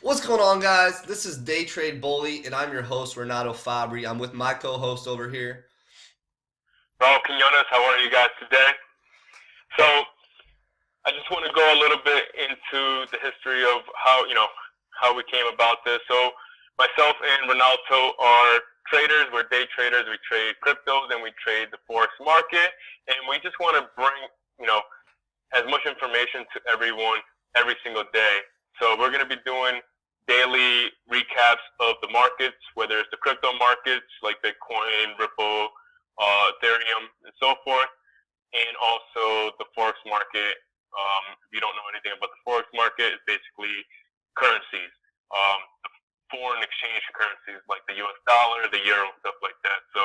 What's going on, guys? This is Day Trade Bully, and I'm your host, Renato Fabri. I'm with my co-host over here. Well, Quinones, how are you guys today? So, I just want to go a little bit into the history of how we came about this. So, myself and Ronaldo are traders. We're day traders. We trade cryptos and we trade the forex market, and we just want to bring you know as much information to everyone every single day. So, we're going to be doing daily recaps of the markets, whether it's the crypto markets like Bitcoin, Ripple, Ethereum, and so forth, and also the forex market. If you don't know anything about the forex market, it's basically currencies, the foreign exchange currencies like the U.S. dollar, the euro, stuff like that. So,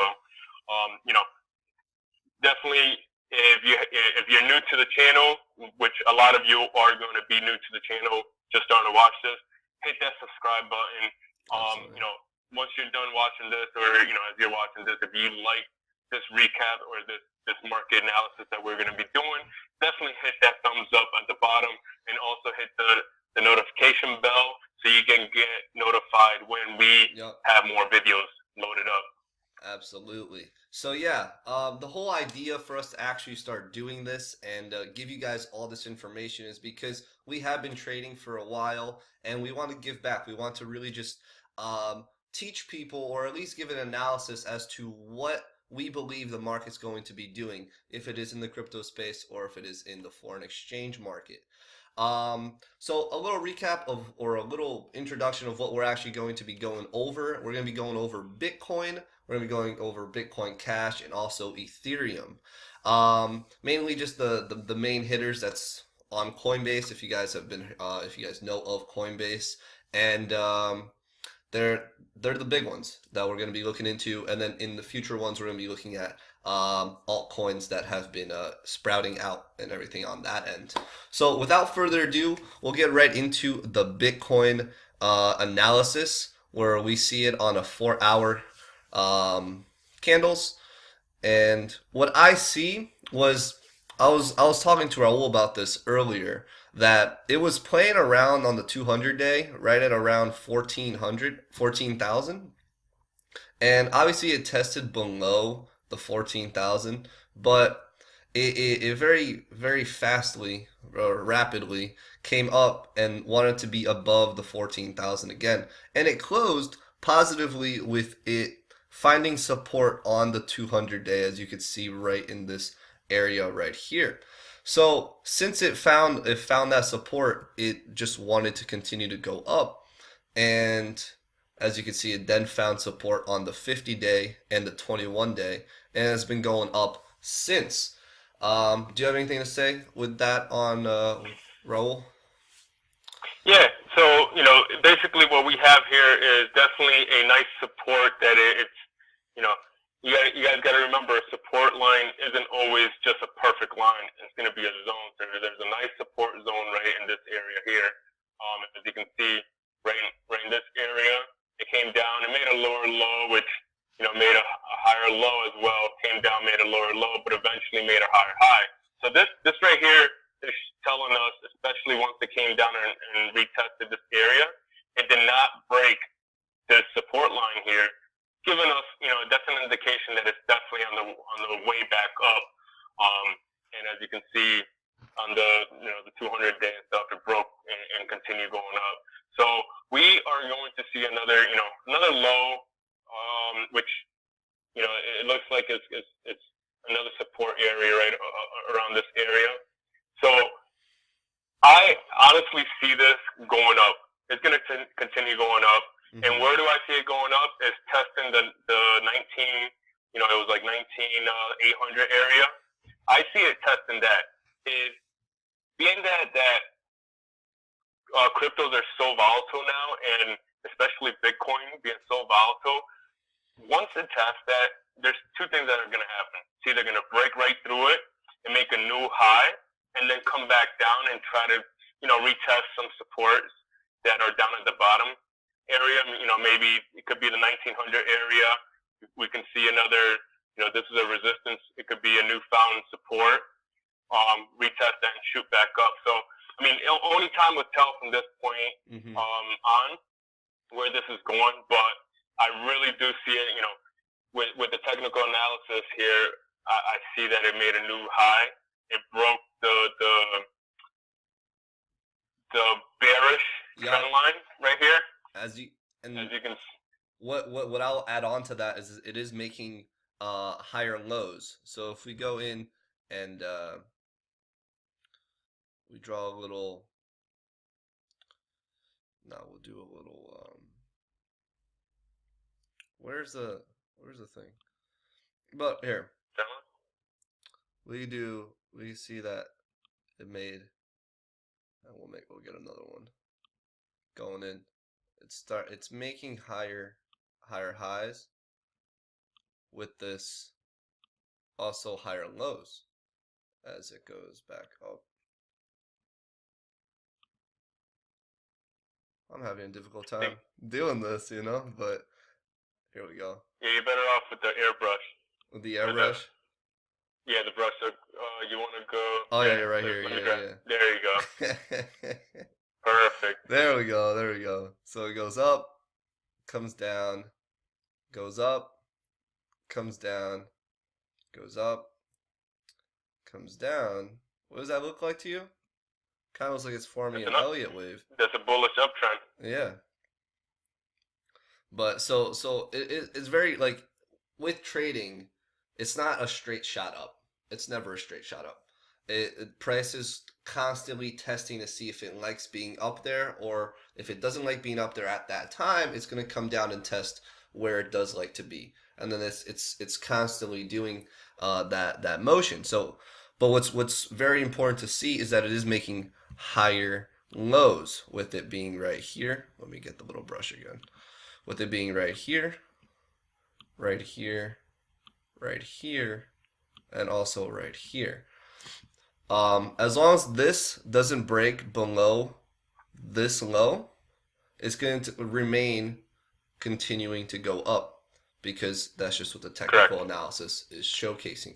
definitely, if you're new to the channel, which a lot of you are going to be new to the channel, just starting to watch this, hit that subscribe button. Absolutely. Once you're done watching this, or as you're watching this, if you like this recap or this market analysis that we're going to be doing, definitely hit that thumbs up at the bottom, and also hit the notification bell so you can get notified when we Yep, have more videos loaded up. absolutely. So yeah, the whole idea for us to actually start doing this and give you guys all this information is because we have been trading for a while, and we want to give back. We want to really just teach people, or at least give an analysis as to what we believe the market's going to be doing, if it is in the crypto space or if it is in the foreign exchange market. So a little recap of, or a little introduction of what we're actually going to be going over. We're going to be going over Bitcoin. We're going to be going over Bitcoin Cash and also Ethereum. Mainly just the main hitters that's on Coinbase. If you guys have been, if you guys know of Coinbase, and they're the big ones that we're going to be looking into, and then in the future ones we're going to be looking at altcoins that have been sprouting out and everything on that end. So without further ado, we'll get right into the Bitcoin analysis, where we see it on a 4 hour candles. And what I see was, I was talking to Raul about this earlier, that it was playing around on the 200 day right at around 1400, 14,000, and obviously it tested below the 14,000, but it very fastly or rapidly came up and wanted to be above the 14,000 again, and it closed positively with it finding support on the 200 day, as you can see right in this area right here. So since it found that support, it just wanted to continue to go up, and as you can see, it then found support on the 50 day and the 21 day, and has been going up since. Do you have anything to say with that on Raul? Yeah. So basically what we have here is definitely a nice support that it's you know you guys got to remember, a support line isn't always just a perfect line. It's going to be a zone. So there's a nice support zone right in this area here. As you can see, right in this area, it came down. It made a lower low, which made a higher low as well. Came down, made a lower low, but eventually made a higher high. So this right here is telling us, especially once it came down and retested this area, it did not break this support line here, giving us, that's an indication that it's definitely on the way back up. And as you can see on the 200 day and stuff, it broke and continued going up. So we are going to see another low, which it looks like it's another support area right around this area. So I honestly see this going up. It's going to continue going up. And Mm-hmm. where do I see it going up? Is testing the 19, it was like 19,800 area. I see it testing that. Is being that cryptos are so volatile now, and especially Bitcoin being so volatile. Once it tests that, there's two things that are going to happen. It's either going to break right through it and make a new high, and then come back down and try to retest some supports that are down at the bottom area. Maybe it could be the 1900 area. We can see another, this is a resistance. It could be a newfound support. Retest that and shoot back up. So I mean, only time will tell from this point Mm-hmm. on where this is going, but I really do see it. You know, with the technical analysis here, I see that it made a new high. It broke the bearish trend line right here. As you can see. What I'll add on to that is it is making higher lows. So if we go in and we draw a little, now we'll do a little where's the thing? But here we see that it made, and we'll get another one going in. It's making higher highs with this also higher lows as it goes back up. I'm having a difficult time doing this, you know, but here we go. Yeah, you're better off with the airbrush. With the airbrush? Yeah, the brush. You want to go? Oh yeah, you're right here. Yeah. There you go. Perfect. There we go. So it goes up, comes down, goes up, comes down, goes up, comes down. What does that look like to you? Kind of looks like it's forming an Elliott wave. That's a bullish uptrend. Yeah. But so it's very, like, with trading, it's not a straight shot up. It's never a straight shot up. Price is constantly testing to see if it likes being up there, or if it doesn't like being up there at that time, it's going to come down and test where it does like to be, and then it's constantly doing that motion. So, but what's very important to see is that it is making higher lows, with it being right here. Let me get the little brush again. With it being right here, right here, right here, and also right here. As long as this doesn't break below this low, it's going to remain continuing to go up, because that's just what the technical analysis is showcasing.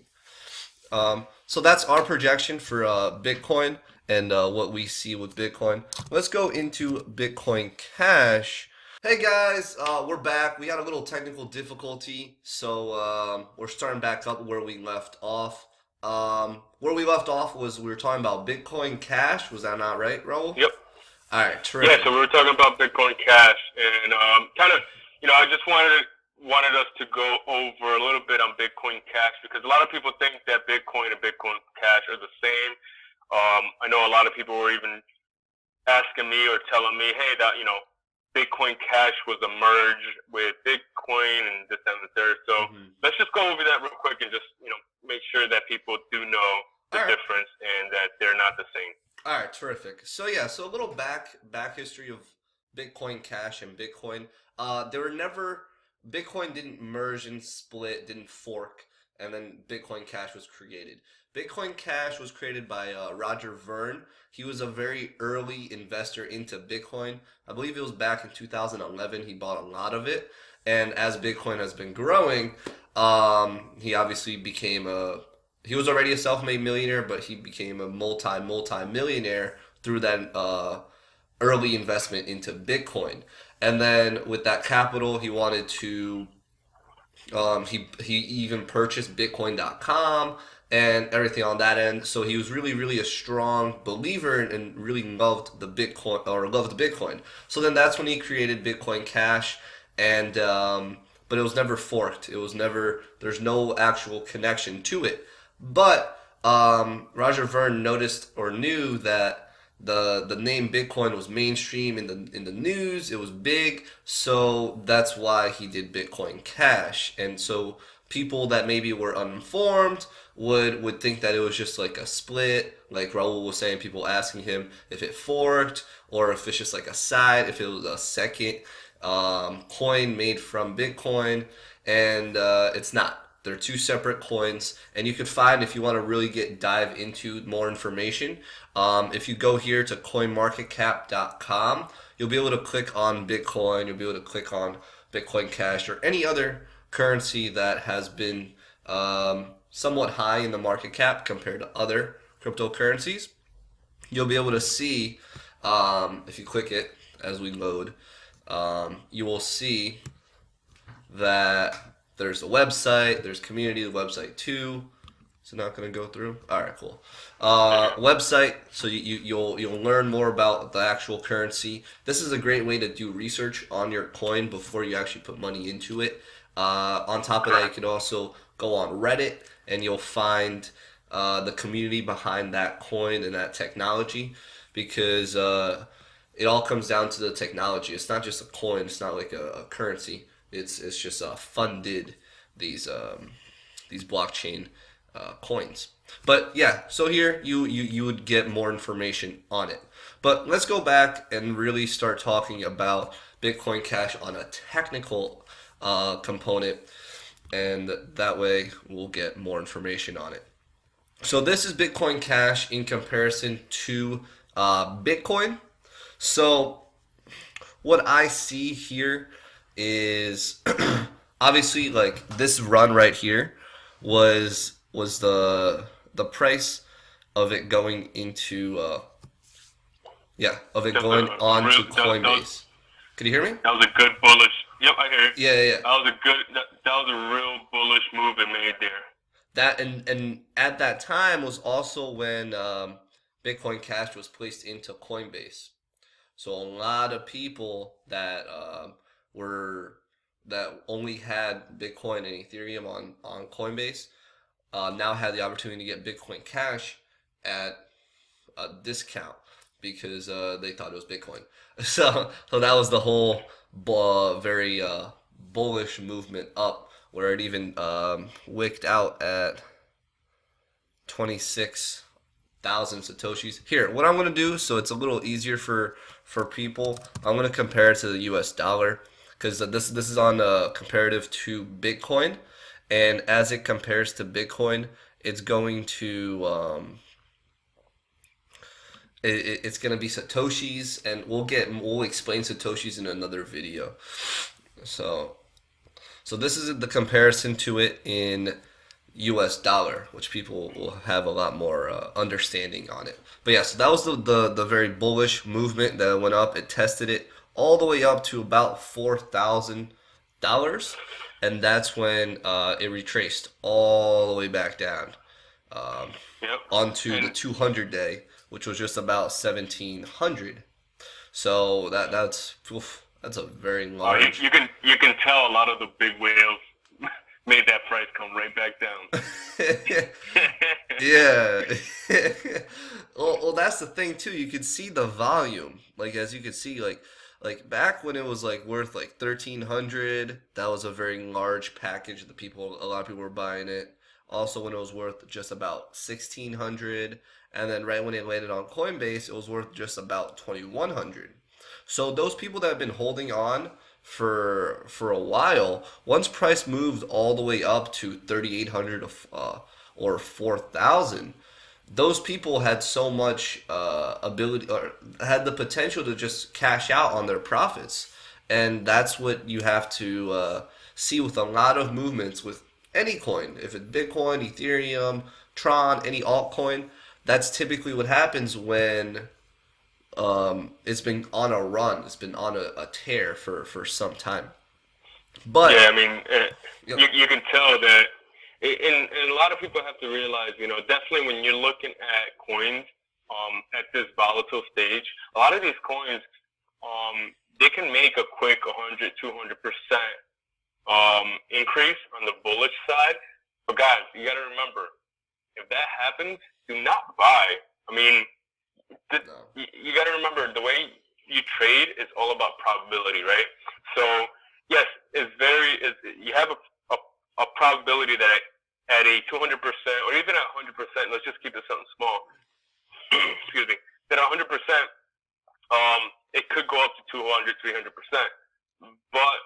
So that's our projection for Bitcoin and what we see with Bitcoin. Let's go into Bitcoin Cash. Hey guys, we're back. We had a little technical difficulty, so we're starting back up where we left off. Where we left off was we were talking about Bitcoin Cash. Was that not right, Raul? Yep. All right, terrific. Yeah, so we were talking about Bitcoin Cash, and kind of, you know, I just wanted us to go over a little bit on Bitcoin Cash, because a lot of people think that Bitcoin and Bitcoin Cash are the same. I know a lot of people were even asking me or telling me, hey, that, you know, Bitcoin Cash was a merge with Bitcoin and this and the third. So let's just go over that real quick and just, you know, make sure that people do know the difference and that they're not the same. All right, terrific. So yeah, so a little back history of Bitcoin Cash and Bitcoin. They were never, Bitcoin didn't merge and split, didn't fork, and then Bitcoin Cash was created. Bitcoin Cash was created by Roger Ver. He was a very early investor into Bitcoin. I believe it was back in 2011. He bought a lot of it, and as Bitcoin has been growing, he obviously became he was already a self-made millionaire, but he became a multi-millionaire through that early investment into Bitcoin. And then with that capital, he wanted to, he even purchased Bitcoin.com and everything on that end. So he was really a strong believer and really loved the Bitcoin. So then that's when he created Bitcoin Cash, and but it was never forked. It was never, there's no actual connection to it. But Roger Ver noticed or knew that the name Bitcoin was mainstream in the news. It was big, so that's why he did Bitcoin Cash. And so people that maybe were uninformed would think that it was just like a split, like Raul was saying, people asking him if it forked or if it's just like a side, if it was a second coin made from Bitcoin, and it's not. They're two separate coins, and you could find, if you want to really dive into more information, if you go here to coinmarketcap.com, you'll be able to click on Bitcoin, you'll be able to click on Bitcoin Cash or any other currency that has been somewhat high in the market cap compared to other cryptocurrencies. you'll be able to see, if you click it as we load, you will see that there's a website, there's community, the website too. Is it not going to go through? All right, cool. Website, so you'll learn more about the actual currency. This is a great way to do research on your coin before you actually put money into it. On top of that, you can also go on Reddit and you'll find the community behind that coin and that technology, because it all comes down to the technology. It's not just a coin. It's not like a currency. It's just funded these blockchain coins. But yeah, so here you would get more information on it. But let's go back and really start talking about Bitcoin Cash on a technical component, and that way we'll get more information on it. So this is Bitcoin Cash in comparison to Bitcoin. So what I see here is obviously like this run right here was the price of it going into of it going on to Coinbase. Can you hear me? That was a good bullish. Yep, I hear you. Yeah. That was a good. That was a real bullish move it made there. That and at that time was also when Bitcoin Cash was placed into Coinbase. So a lot of people that that only had Bitcoin and Ethereum on Coinbase now had the opportunity to get Bitcoin Cash at a discount because they thought it was Bitcoin. So that was the whole very bullish movement up, where it even wicked out at 26,000 Satoshis. Here, what I'm going to do, so it's a little easier for people, I'm going to compare it to the US dollar, because this is on comparative to Bitcoin. And as it compares to Bitcoin, it's going to it's going to be Satoshis, and we'll explain Satoshis in another video. So this is the comparison to it in US dollar, which people will have a lot more understanding on it. But yeah, so that was the very bullish movement that went up. It tested it all the way up to about $4,000, and that's when it retraced all the way back down onto the 200-day, which was just about 1,700. So that's a very large. You can tell a lot of the big whales made that price come right back down. Yeah. Well, that's the thing too. You could see the volume. Like, as you could see, like back when it was like worth like 1,300, that was a very large package. A lot of people were buying it. Also, when it was worth just about 1,600, and then right when it landed on Coinbase, it was worth just about 2,100. So those people that have been holding on for a while, once price moved all the way up to 3,800 or 4,000, those people had so much ability, or had the potential to just cash out on their profits. And that's what you have to see with a lot of movements with any coin. If it's Bitcoin, Ethereum, Tron, any altcoin, that's typically what happens when it's been on a run. It's been on a tear for some time. But yeah, I mean, you can tell that, and a lot of people have to realize, definitely when you're looking at coins at this volatile stage, a lot of these coins, they can make a quick 100, 200% increase on the bullish side. But guys, you got to remember, if that happens, do not buy. I mean, you got to remember, the way you trade is all about probability, right? So yes, you have a probability that at a 200% or even at 100%, let's just keep it something small. Excuse me. That 100%, it could go up to 200, 300%, but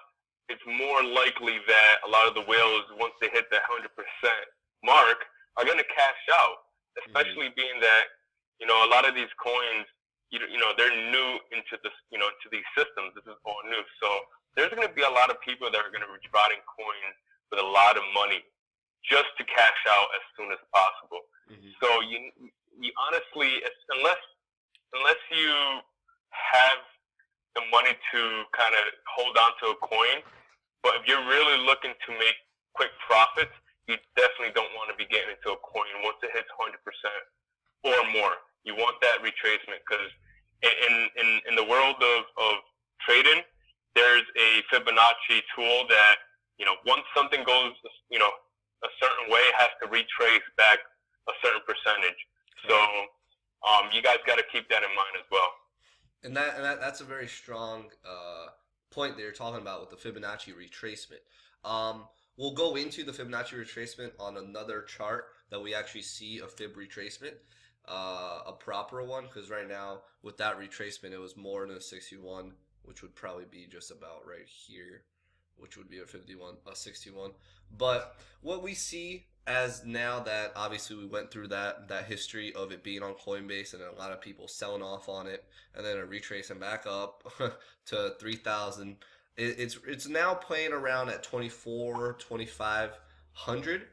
it's more likely that a lot of the whales, once they hit that 100% mark, are going to cash out, especially being that, a lot of these coins, they're new into this, into these systems. This is all new. So there's going to be a lot of people that are going to be buying coins with a lot of money just to cash out as soon as possible. So you honestly, unless kind of hold on to a coin. But if you're really looking to make quick profits, you definitely don't want to be getting into a coin once it hits 100% or more. You want that retracement because in the world of trading, there's a Fibonacci tool that, once something goes, a certain way, it has to retrace back a certain percentage. So you guys got to keep that in mind as well. And that's a very strong point that you're talking about with the Fibonacci retracement. We'll go into the Fibonacci retracement on another chart that we actually see a fib retracement, a proper one, because right now with that retracement it was more than a 61, which would probably be just about right here, which would be a 61. But what we see as now that obviously we went through that history of it being on Coinbase and a lot of people selling off on it and then retracing back up to 3,000, it's now playing around at 2,500,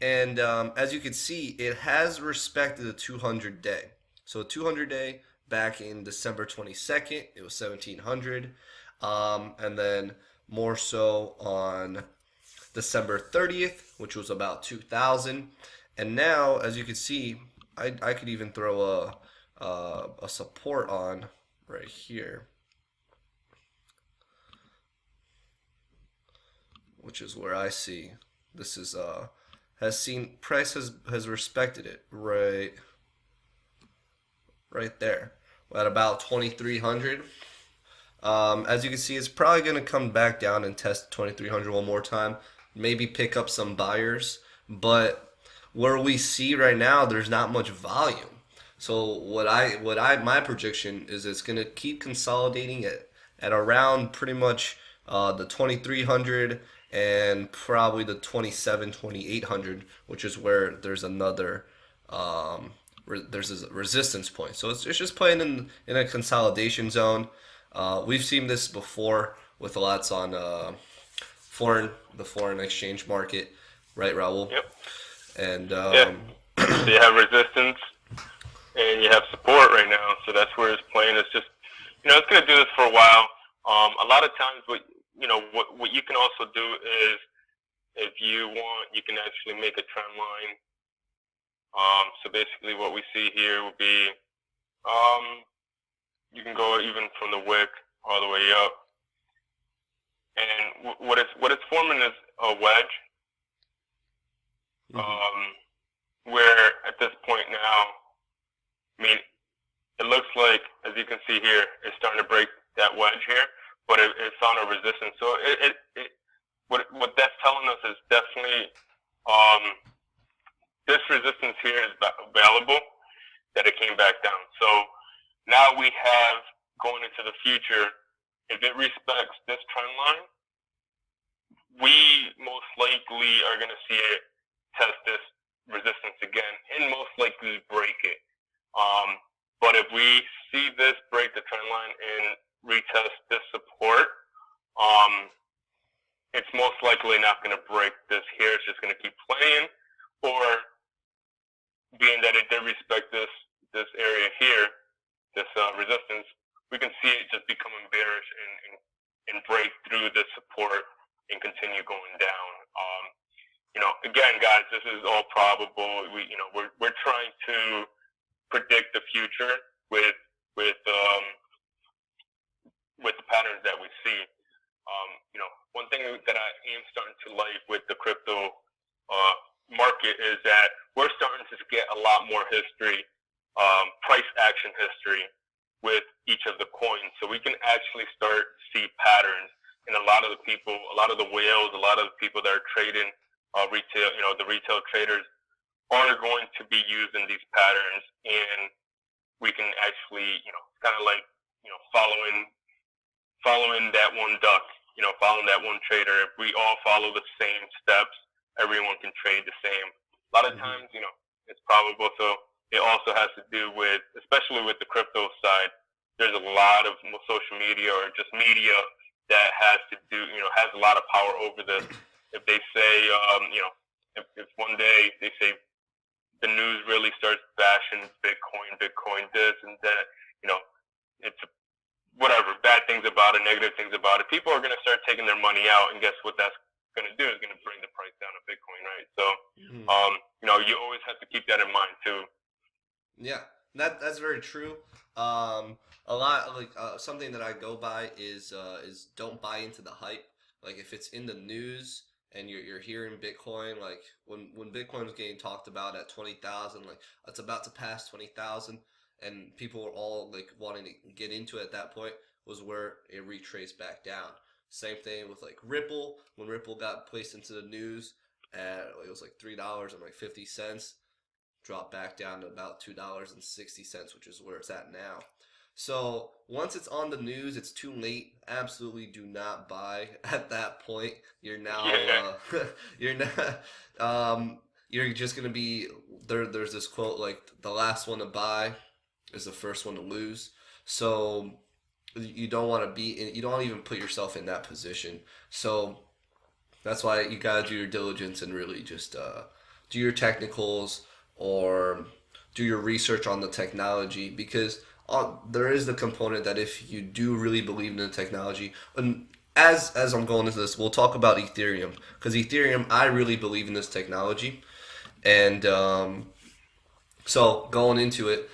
and as you can see, it has respected the 200 day. So 200 day back in December 22nd, it was 1,700, and then more so on December 30th, which was about 2,000, and now as you can see, I could even throw a support on right here, which is where I see this is has seen price has respected it right there at about 2,300. As you can see, it's probably going to come back down and test 2,300 one more time, maybe pick up some buyers, but where we see right now, there's not much volume. So my prediction is it's going to keep consolidating at around pretty much the 2,300 and probably the 2,800, which is where there's another there's a resistance point. So it's just playing in a consolidation zone. We've seen this before with lots on the foreign exchange market, right, Raul? Yep. And So you have resistance and you have support right now. So that's where it's playing. It's just, it's going to do this for a while. A lot of times, what you can also do is, if you want, you can actually make a trend line. So basically, what we see here will be, you can go even from the wick all the way up, and what it's forming is a wedge. Where at this point now, it looks like, as you can see here, it's starting to break that wedge here, but it's on a resistance. So what that's telling us is definitely this resistance here is available, that it came back down. So now we have, going into the future, if it respects this trend line, we most likely are going to see it test this resistance again and most likely break it. But if we see this break the trend line and retest this support, it's most likely not going to break this here. It's just going to keep playing, or being that it did respect this area here, this resistance, we can see it just becoming bearish and break through the support and continue going down. Again, guys, this is all probable. We're trying to predict the future with the patterns that we see. One thing that I am starting to like with the crypto market is that we're starting to get a lot more history, price action history with each of the coins. So we can actually start to see patterns. And a lot of the people, a lot of the whales, a lot of the people that are trading retail, the retail traders are going to be using these patterns, and we can actually, kind of like, following that one duck, following that one trader. If we all follow the same steps, everyone can trade the same. A lot of times, it's probable. So it also has to do with, especially with the crypto side, there's a lot of social media or just media that has to do, has a lot of power over this. If they say, if one day they say the news really starts bashing Bitcoin this and that, whatever, bad things about it, negative things about it, people are going to start taking their money out, and guess what that's going to do is going to bring the price down of Bitcoin, right? So, you always have to keep that in mind too. Yeah, that's very true. A lot like something that I go by is don't buy into the hype. Like if it's in the news and you're hearing Bitcoin, like when Bitcoin was getting talked about at 20,000, like it's about to pass 20,000, and people were all like wanting to get into it at that point was where it retraced back down. Same thing with like Ripple when Ripple got placed into the news at it was like $3.50, dropped back down to about $2.60, which is where it's at now. So once it's on the news, it's too late. Absolutely do not buy at that point. You're now you're not you're just gonna be there. There's this quote like the last one to buy is the first one to lose. So you don't want to be in. You don't even put yourself in that position. So that's why you gotta do your diligence and really just do your technicals or do your research on the technology because there is the component that if you do really believe in the technology, and as I'm going into this, we'll talk about Ethereum because Ethereum, I really believe in this technology, and so going into it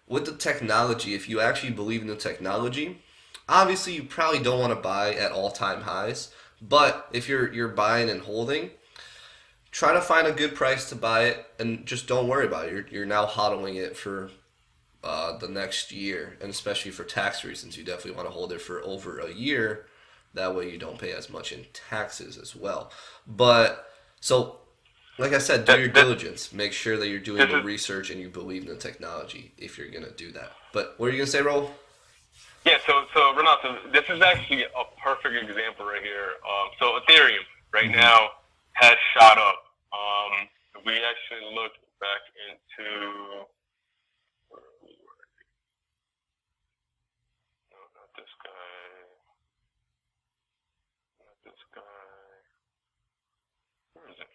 with the technology, if you actually believe in the technology, obviously you probably don't want to buy at all-time highs, but if you're buying and holding, try to find a good price to buy it and just don't worry about it. You're now hodling it for the next year, and especially for tax reasons, you definitely want to hold it for over a year. That way you don't pay as much in taxes as well. But so, like I said, do your diligence. Make sure that you're doing the research and you believe in the technology if you're gonna do that. But what are you gonna say, Raul? Yeah, so Renato, this is actually a perfect example right here. So Ethereum right now has shot up. We actually looked back into not this guy, not this guy. Where is it?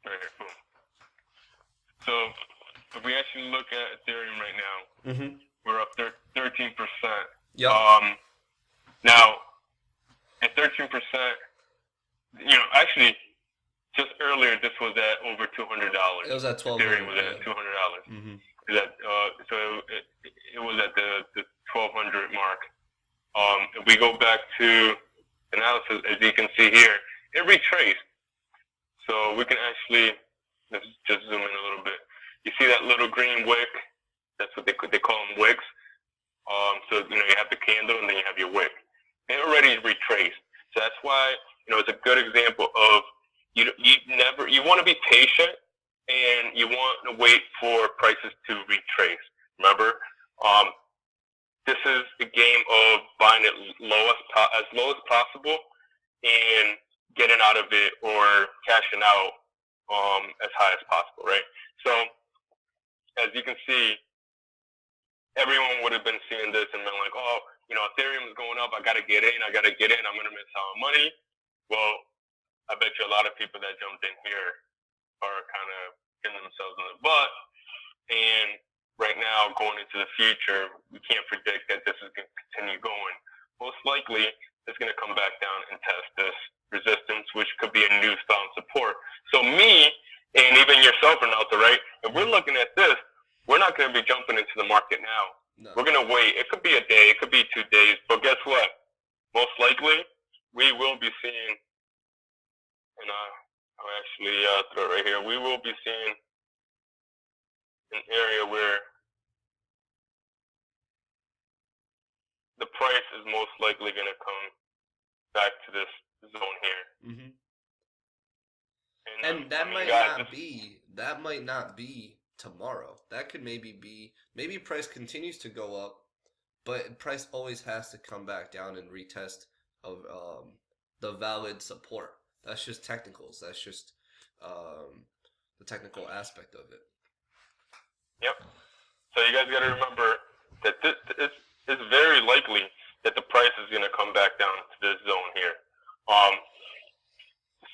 Right here, boom. So if we actually look at Ethereum right now, we're up 13%. Yep. Now, at 13%, actually, just earlier, this was at over $200. It was at $1,200. Ethereum was at $200. So it was at the 1,200 mark. If we go back to analysis, as you can see here, it retraced. So we can actually let's just zoom in a little bit. You see that little green wick? That's what they call them wicks. So you have the candle and then you have your wick. It already retraced. So that's why it's a good example of you want to be patient and you want to wait for prices to retrace. Remember, this is a game of buying it as low as possible and getting out of it or cashing out as high as possible, right? So as you can see, everyone would have been seeing this and been like, oh, Ethereum is going up. I got to get in. I'm going to miss out on money. Well, I bet you a lot of people that jumped in here are kind of hitting themselves in the butt. And right now, going into the future, we can't predict that this is going to continue going. Most likely, it's going to come back down and test this resistance, which could be a newfound support. So me, and even yourself, Ronaldo, right? If we're looking at this, we're not going to be jumping into the market now. No. We're going to wait. It could be a day. It could be 2 days. But guess what? Most likely, we will be seeing, and I'll actually throw it right here. We will be seeing an area where the price is most likely going to come back to this zone here. And that might not be tomorrow. That could maybe price continues to go up, but price always has to come back down and retest of the valid support. That's just technicals. That's just the technical aspect of it. Yep. So you guys got to remember that it's very likely that the price is going to come back down to this zone here.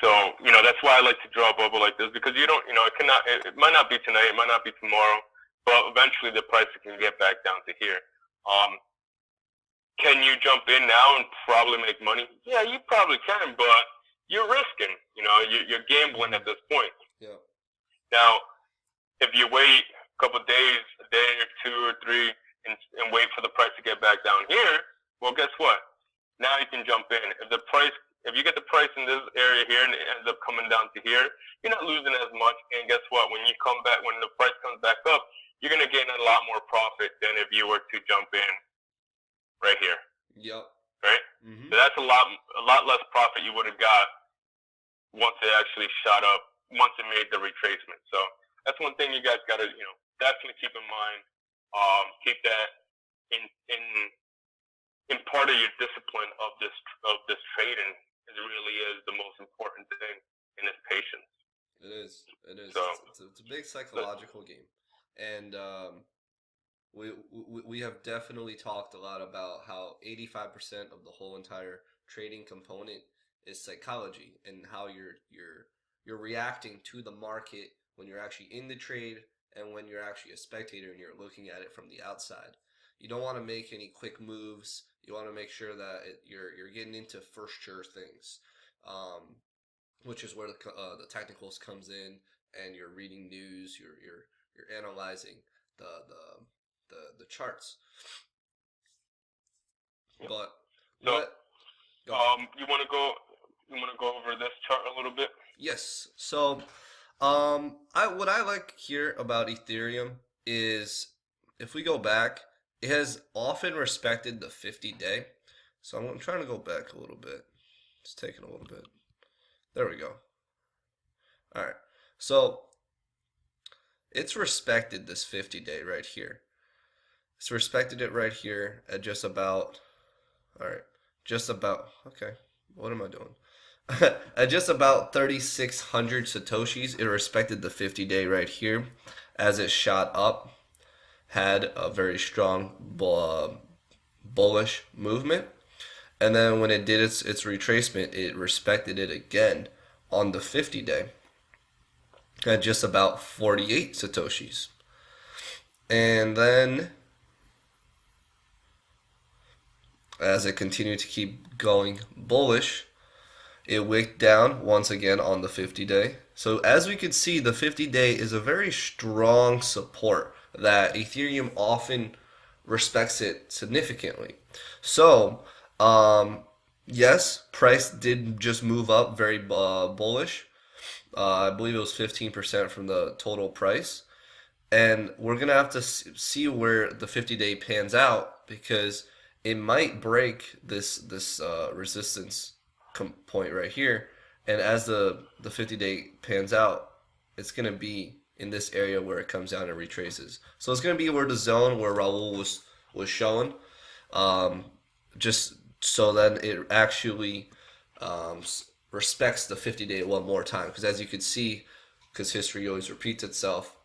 So that's why I like to draw a bubble like this, because it might not be tonight, it might not be tomorrow, but eventually the price can get back down to here. can you jump in now and probably make money? Yeah, you probably can, but you're risking. You're gambling at this point. Yeah. Now, if you wait a couple of days, a day or two or three, and wait for the price to get back down here, well, guess what? Now you can jump in. If you get the price in this area here and it ends up coming down to here, you're not losing as much. And guess what? When the price comes back up, you're gonna gain a lot more profit than if you were to jump in right here. Yep. Right. Mm-hmm. So that's a lot less profit you would have got once it actually shot up, once it made the retracement. So that's one thing you guys gotta definitely keep in mind. Keep that in part of your discipline of this trading. It really is the most important thing in this patience. It is. So, it's a big psychological game, and we have definitely talked a lot about how 85% of the whole entire trading component is psychology and how you're reacting to the market when you're actually in the trade and when you're actually a spectator and you're looking at it from the outside. You don't want to make any quick moves. You want to make sure that you're getting into for sure things, which is where the technicals comes in, and you're reading news. You're analyzing the charts. But what? You want to go over this chart a little bit? Yes. So, what I like here about Ethereum is if we go back, it has often respected the 50-day. So I'm trying to go back a little bit. It's taking a little bit. There we go. All right. So it's respected this 50-day right here. It's respected it right here at just about. All right. Just about. Okay. What am I doing? At just about 3,600 Satoshis, it respected the 50-day right here as it shot up. Had a very strong bullish movement, and then when it did its retracement, it respected it again on the 50-day at just about 48 Satoshis. And then as it continued to keep going bullish, it wicked down once again on the 50-day. So as we could see, the 50-day is a very strong support that Ethereum often respects it significantly. So, yes, price did just move up very bullish. I believe it was 15% from the total price. And we're going to have to see where the 50-day pans out, because it might break this resistance point right here. And as the 50-day pans out, it's going to be in this area where it comes down and retraces. So it's going to be where the zone where Raul was showing, just so then it actually respects the 50-day one more time. Because as you can see, because history always repeats itself,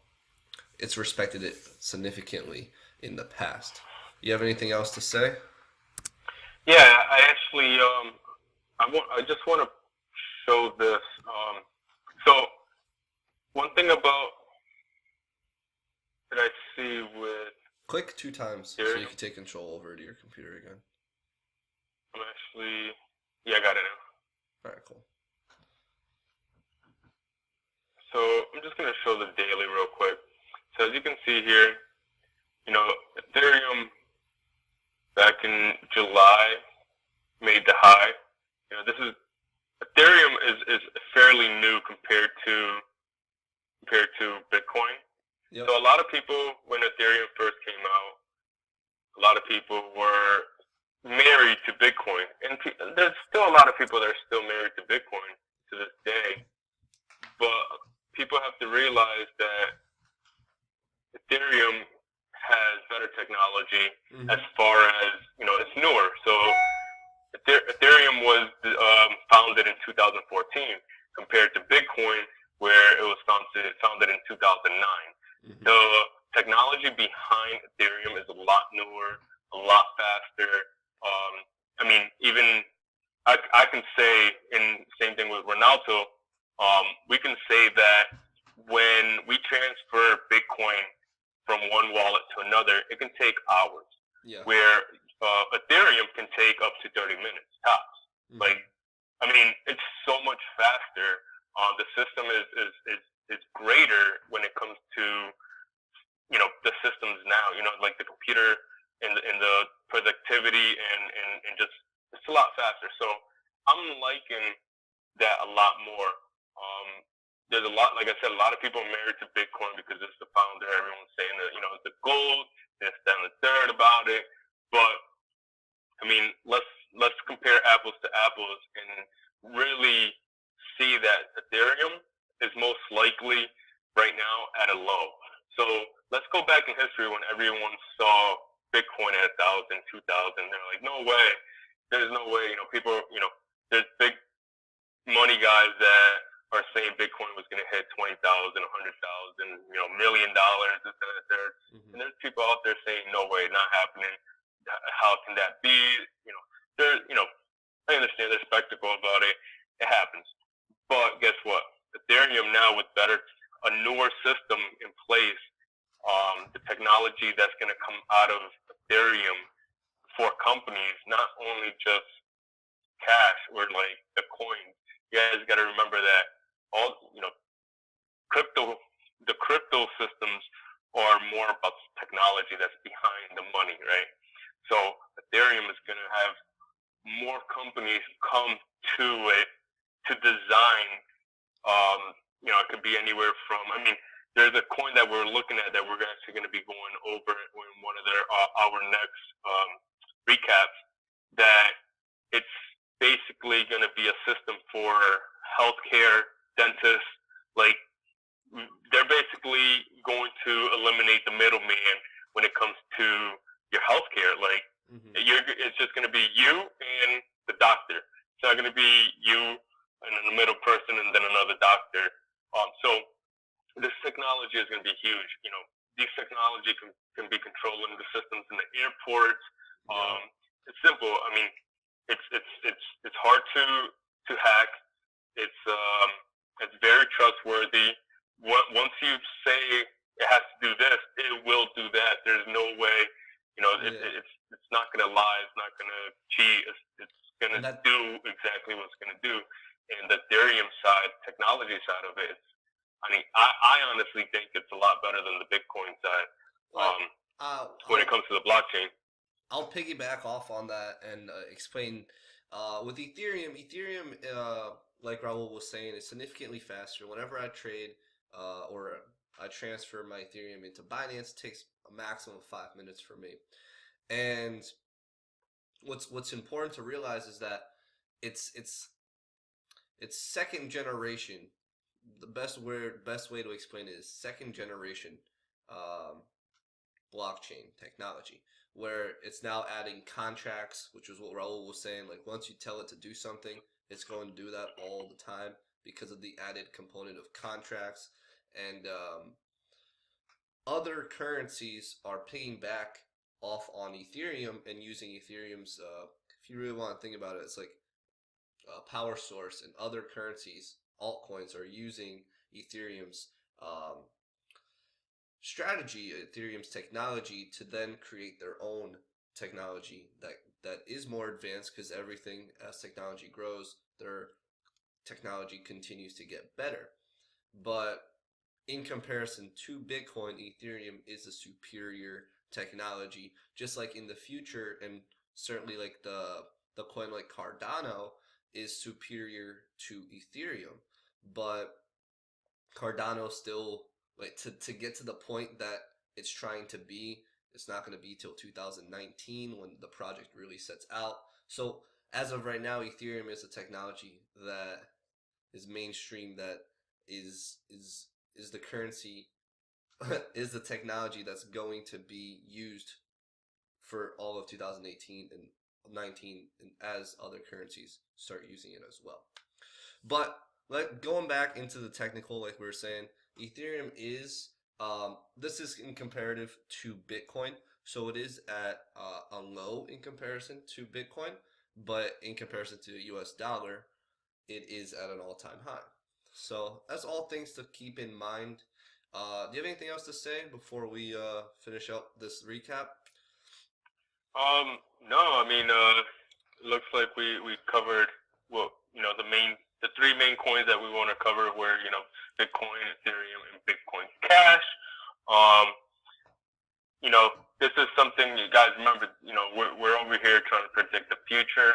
it's respected it significantly in the past. You have anything else to say? Yeah, I actually I just want to show this. So one thing about that I see with click 2 times so you can take control over to your computer again. I'm actually I got it now. All right, cool. So I'm just gonna show the daily real quick. So as you can see here, Ethereum back in July made the high. Ethereum is fairly new compared to Bitcoin. Yep. So a lot of people, when Ethereum first came out, a lot of people were married to Bitcoin, and there's still a lot of people that are still married to Bitcoin to this day. But people have to realize that Ethereum has better technology as far as it's newer. So Ethereum was founded in 2014 compared to Bitcoin, where it was founded in 2009. The technology behind Ethereum is a lot newer, a lot faster. Even I can say, in same thing with Ronaldo, we can say that when we transfer Bitcoin from one wallet to another, it can take hours. Yeah. Where Ethereum can take up to 30 minutes tops. Mm-hmm. Like, I mean, it's so much faster. The system is greater when it comes to the systems now. Like the computer and the productivity and just it's a lot faster. So I'm liking that a lot more. There's a lot, like I said, a lot of people are married to Bitcoin because it's the founder. Everyone's saying that it's the gold, this, that, and the third about it. But I mean, let's compare apples to apples and really see that Ethereum is most likely right now at a low. So let's go back in history when everyone saw Bitcoin at 1,000, 2,000. They're like, no way. There's no way. People. There's big money guys that are saying Bitcoin was going to hit 20,000, 100,000, $1 million, this, that, and third. Mm-hmm. And there's people out there saying, no way, not happening. How can that be? I understand there's spectacle about it. It happens. But guess what? Ethereum now with a newer system in place, the technology that's going to come out of Ethereum for companies, not only just cash or like the coins. You guys got to remember that all the crypto systems are more about the technology that's behind the money, right? So Ethereum is going to have more companies come to it to design. It could be anywhere from. I mean, there's a coin that we're looking at that we're actually going to be going over in one of our next recaps. That it's basically going to be a system for healthcare, dentists. Like they're basically going to eliminate the middleman when it comes to your healthcare. Like it's just going to be you and the doctor. It's not going to be you and then a middle person and then another doctor. So this technology is going to be huge. These technology can be controlling the systems in the airports. It's simple. I mean, it's hard to hack. It's very trustworthy. Once you say it has to do this, it will do that. There's no way. It's not going to lie. It's not going to cheat. It's going to do exactly what it's going to do. And the Ethereum side, technology side of it, I honestly think it's a lot better than the Bitcoin side when it comes to the blockchain. I'll piggyback off on that and explain. With Ethereum, like Raul was saying, is significantly faster. Whenever I trade or I transfer my Ethereum into Binance, it takes a maximum of 5 minutes for me. And what's important to realize is that it's second generation. The best way to explain it is second generation blockchain technology, where it's now adding contracts, which is what Raul was saying. Like once you tell it to do something, it's going to do that all the time because of the added component of contracts. And other currencies are paying back off on Ethereum and using Ethereum's, if you really want to think about it, it's like a power source, and other currencies, altcoins, are using Ethereum's strategy, Ethereum's technology, to then create their own technology that is more advanced, because everything, as technology grows, their technology continues to get better. But in comparison to Bitcoin, Ethereum is a superior technology. Just like in the future, and certainly like the coin like Cardano is superior to Ethereum, but Cardano still, like, to get to the point that it's trying to be, it's not going to be till 2019 when the project really sets out. So as of right now, Ethereum is a technology that is mainstream, that is the currency is the technology that's going to be used for all of 2018 and 19, and as other currencies start using it as well. But going back into the technical, like we were saying, Ethereum is this is in comparative to Bitcoin, so it is at a low in comparison to Bitcoin, but in comparison to the US dollar, it is at an all-time high. So that's all things to keep in mind. Do you have anything else to say before we finish up this recap? No, I mean, it looks like we covered the three main coins that we want to cover were, Bitcoin, Ethereum, and Bitcoin Cash. Um, you know, this is something you guys remember. We're over here trying to predict the future.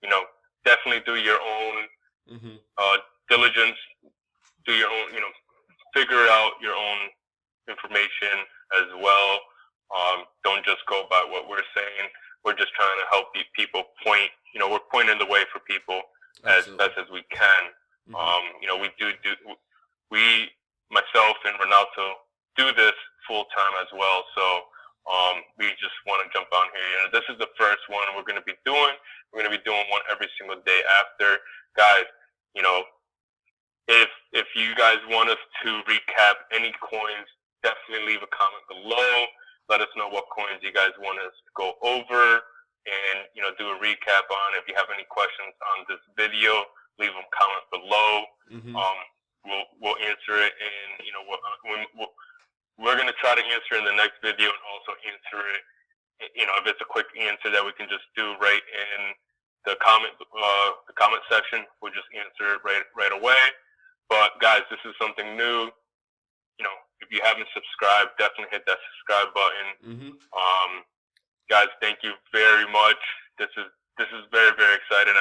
You know, definitely do your own Mm-hmm. diligence, do your own, figure out your own information as well. Don't just go by what we're saying. We're just trying to help people point. We're pointing the way for people as Absolutely. best as we can. Mm-hmm. We we myself and Ronaldo do this full time as well. So we just want to jump on here. This is the first one we're going to be doing. We're going to be doing one every single day after, guys. You know, if you guys want us to recap any coins, definitely leave a comment below. Let us know what coins you guys want us to go over and do a recap on. If you have any questions on this video, leave them comment below. Mm-hmm. We'll answer it, and we're gonna try to answer in the next video, and also answer it. If it's a quick answer that we can just do right in the comment section, we'll just answer it right away. But guys, this is something new. If you haven't subscribed, definitely hit that subscribe button. Mm-hmm. Guys, thank you very much. This is very, very exciting.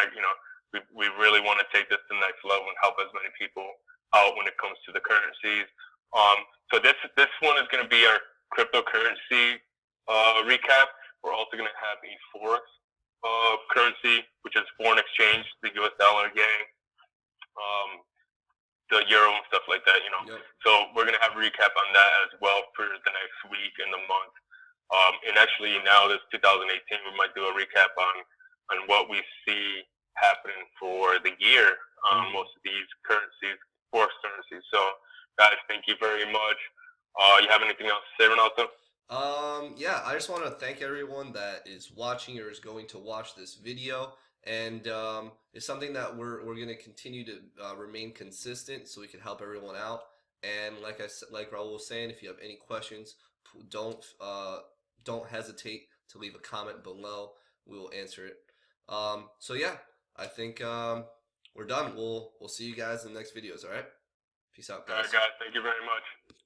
We really want to take this to the next level and help as many people out when it comes to the currencies. So this one is going to be our cryptocurrency recap. We're also going to have a forex currency, which is foreign exchange, the US dollar gang, the euro and stuff like that. Yep. So we're going to have a recap on that as well for the next week and the month. And actually now this 2018, we might do a recap on what we see happening for the year on most of these currencies, forex currencies. So guys, thank you very much. You have anything else to say, Ronaldo? Yeah, I just want to thank everyone that is watching or is going to watch this video. And it's something that we're going to continue to remain consistent so we can help everyone out. And like Raul was saying, if you have any questions, don't hesitate to leave a comment below. We will answer it. So yeah, I think we're done. We'll see you guys in the next videos. All right. Peace out, guys. All right, guys. Thank you very much.